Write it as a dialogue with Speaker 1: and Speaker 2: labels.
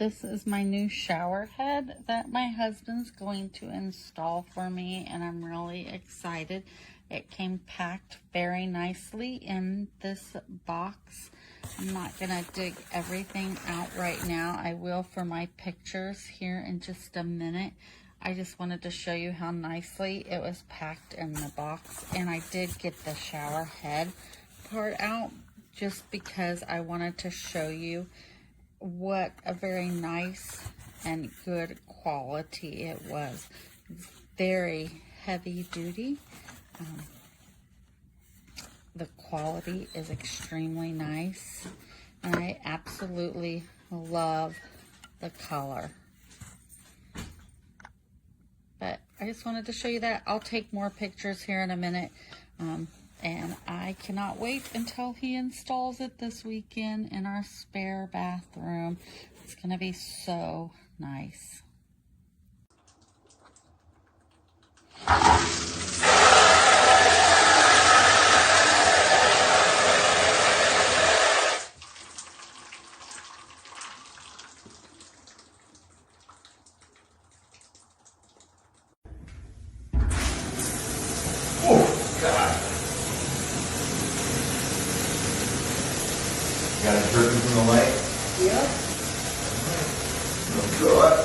Speaker 1: This is my new shower head that my husband's going to install for me, and I'm really excited. It came packed very nicely in this box. I'm not gonna dig everything out right now. I will for my pictures here in just a minute. I just wanted to show you how nicely it was packed in the box, and I did get the shower head part out just because I wanted to show you what a very nice and good quality it was. It's very heavy duty. The quality is extremely nice, and I absolutely love the color. But I just wanted to show you that. I'll take more pictures here in a minute. And I cannot wait until he installs it this weekend in our spare bathroom. It's going to be so nice.
Speaker 2: Got it dripping from the light?
Speaker 3: Yep.
Speaker 2: Let's go up.